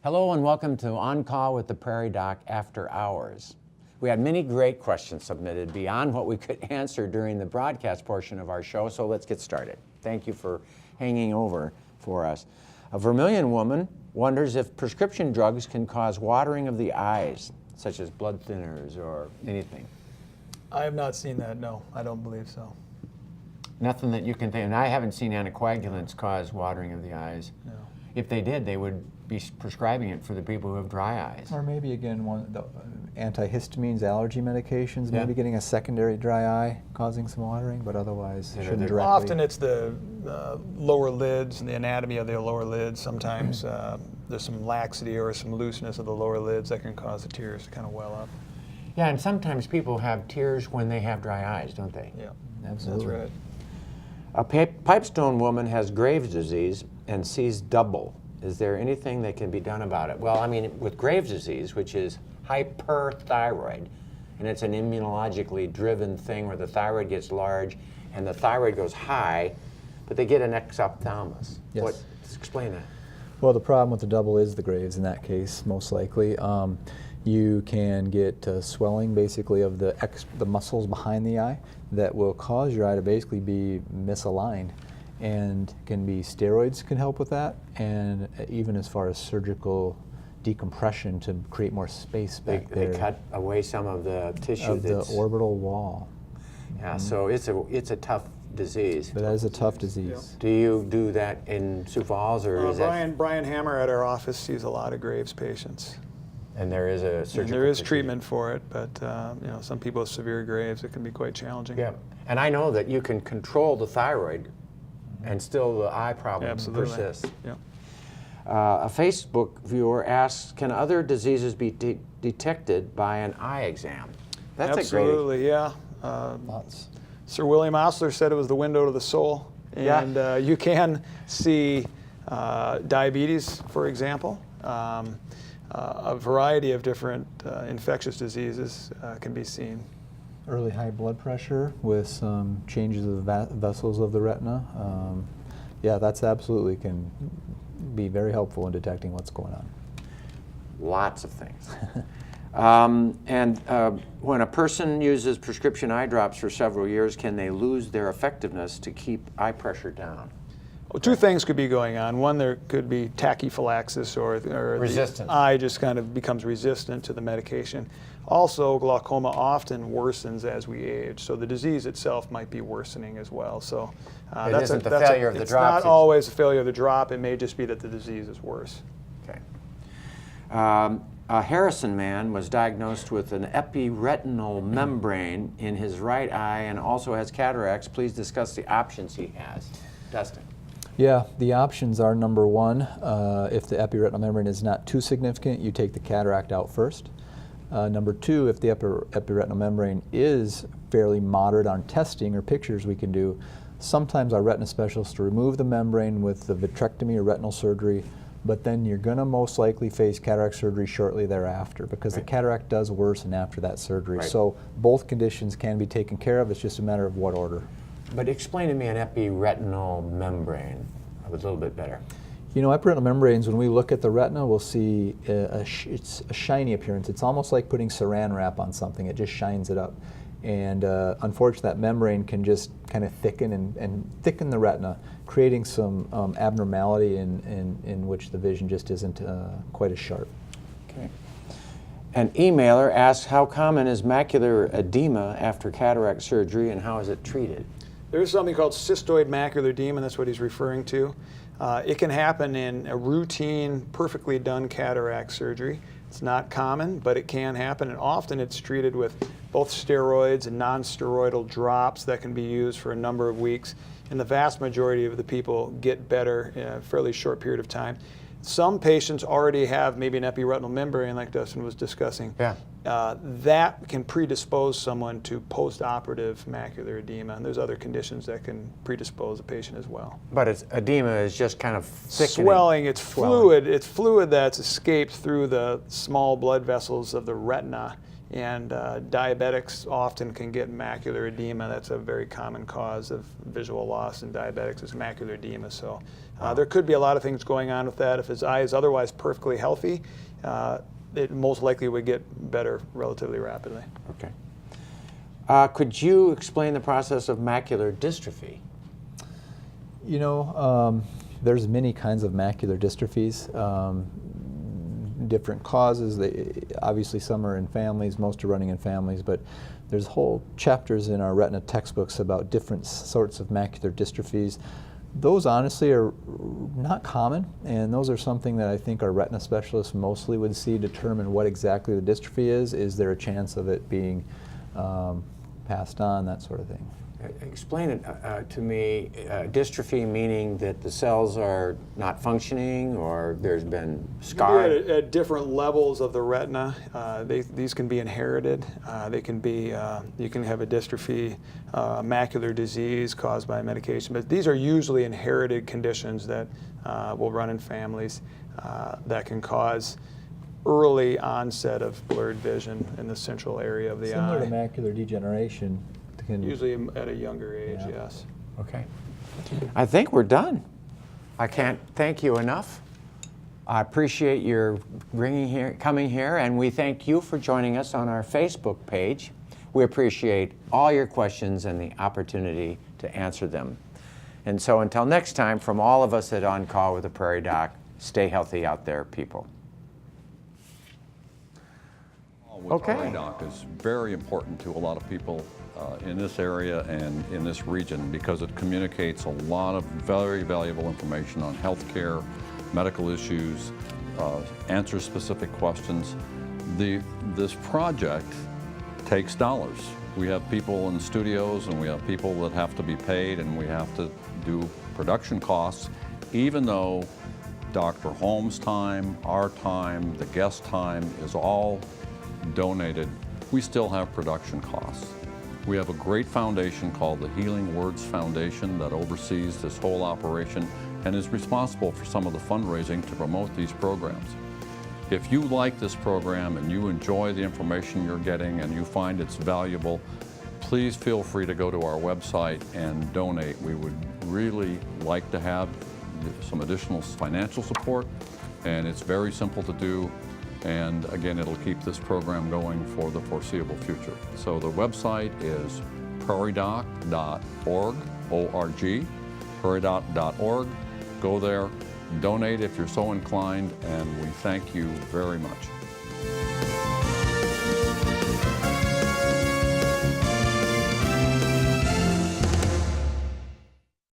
Hello and welcome to On Call with the Prairie Doc After Hours. We had many great questions submitted beyond what we could answer during the broadcast portion of our show, so let's get started. Thank you for hanging over for us. A Vermilion woman wonders if prescription drugs can cause watering of the eyes, such as blood thinners or anything. I have not seen that, no. I don't believe so. Nothing that you can think, and I haven't seen anticoagulants cause watering of the eyes. No. If they did, they would be prescribing it for the people who have dry eyes. Or maybe again, the antihistamines, allergy medications, Yeah. maybe getting a secondary dry eye causing some watering, but otherwise Yeah, shouldn't they're- directly. Often it's the lower lids and the anatomy of the lower lids. Sometimes there's some laxity or some looseness of the lower lids that can cause the tears to kind of well up. Yeah, and sometimes people have tears when they have dry eyes, don't they? Yeah, Absolutely. that's right. A Pipestone woman has Graves' disease and sees double. Is there anything that can be done about it? Well, I mean, with Graves' disease, which is hyperthyroid, and it's an immunologically driven thing where the thyroid gets large and the thyroid goes high, but they get an exophthalmos. Yes. Explain that. Well, the problem with the double is the Graves in that case, most likely. You can get swelling basically of the muscles behind the eye that will cause your eye to basically be misaligned. And steroids can help with that, and even as far as surgical decompression to create more space back there. They cut away some of the tissue of the orbital wall. Yeah, so it's a tough disease. But that is a tough disease. Do you do that in Sioux Falls, or is that? Brian Hammer at our office sees a lot of Graves patients. And there is a surgical. And there is procedure. treatment for it, but some people with severe Graves, it can be quite challenging. Yeah, and I know that you can control the thyroid, and still the eye problem Absolutely. persists. Yeah. A Facebook viewer asks, can other diseases be detected by an eye exam? That's Absolutely, yeah. Lots. Sir William Osler said it was the window to the soul. Yeah. And you can see diabetes, for example. A variety of different infectious diseases can be seen. Early high blood pressure with some changes of the vessels of the retina. Yeah, that's absolutely can be very helpful in detecting what's going on. Lots of things. When a person uses prescription eye drops for several years, can they lose their effectiveness to keep eye pressure down? Well, two things could be going on. One, there could be tachyphylaxis or Resistance. the eye just kind of becomes resistant to the medication. Also, glaucoma often worsens as we age, so the disease itself might be worsening as well. So It isn't the failure of the drops, It's it's- not always a failure of the drop. It may just be that the disease is worse. Okay. A Harrison man was diagnosed with an epiretinal membrane in his right eye and also has cataracts. Please discuss the options he has. Dustin. Yeah, the options are number one, if the epiretinal membrane is not too significant, you take the cataract out first. Number two, if the epiretinal membrane is fairly moderate on testing or pictures we can do, sometimes our retina specialists remove the membrane with the vitrectomy or retinal surgery, but then you're going to most likely face cataract surgery shortly thereafter because Right. the cataract does worsen after that surgery. Right. So both conditions can be taken care of, it's just a matter of what order. But explain to me an epiretinal membrane a little bit better. You know, epiretinal membranes, when we look at the retina, we'll see it's a shiny appearance. It's almost like putting saran wrap on something. It just shines it up. And unfortunately, that membrane can just kind of thicken and thicken the retina, creating some abnormality in which the vision just isn't quite as sharp. Okay. An emailer asks, how common is macular edema after cataract surgery and how is it treated? There is something called cystoid macular edema, and that's what he's referring to. It can happen in a routine, perfectly done cataract surgery. It's not common, but it can happen, and often it's treated with both steroids and non-steroidal drops that can be used for a number of weeks. And the vast majority of the people get better in a fairly short period of time. Some patients already have maybe an epiretinal membrane, like Dustin was discussing. Yeah. That can predispose someone to post-operative macular edema, and there's other conditions that can predispose a patient as well. But edema is just kind of thickening. Swelling, it's fluid. It's fluid that's escaped through the small blood vessels of the retina And diabetics often can get macular edema. That's a very common cause of visual loss in diabetics, is macular edema. So there could be a lot of things going on with that. If his eye is otherwise perfectly healthy, it most likely would get better relatively rapidly. Okay. Could you explain the process of macular dystrophy? You know, there's many kinds of macular dystrophies, different causes. Obviously, some are in families, most are running in families, but there's whole chapters in our retina textbooks about different sorts of macular dystrophies. Those honestly are not common, and those are something that I think our retina specialists mostly would see, determine what exactly the dystrophy is. Is there a chance of it being passed on, that sort of thing. Explain it to me. Dystrophy meaning that the cells are not functioning, or there's been scar? At different levels of the retina. These can be inherited. They can be, you can have a dystrophy, macular disease caused by medication, but these are usually inherited conditions that will run in families that can cause early onset of blurred vision in the central area of the Similar eye. to macular degeneration. Usually at a younger age, Yeah. yes. Okay. I think we're done. I can't thank you enough. I appreciate your coming here, and we thank you for joining us on our Facebook page. We appreciate all your questions and the opportunity to answer them. And so until next time, from all of us at On Call with the Prairie Doc, stay healthy out there, people. With Prairie Doc is very important to a lot of people in this area and in this region, because it communicates a lot of very valuable information on healthcare, medical issues, answers specific questions. This project takes dollars. We have people in studios, and we have people that have to be paid, and we have to do production costs, even though Dr. Holmes' time, our time, the guest time is all donated. We still have production costs. We have a great foundation called the Healing Words Foundation that oversees this whole operation and is responsible for some of the fundraising to promote these programs. If you like this program and you enjoy the information you're getting and you find it's valuable, please feel free to go to our website and donate. We would really like to have some additional financial support, and it's very simple to do. And again, it'll keep this program going for the foreseeable future. So the website is prairiedoc.org, O-R-G, prairiedoc.org. Go there, donate if you're so inclined, and we thank you very much.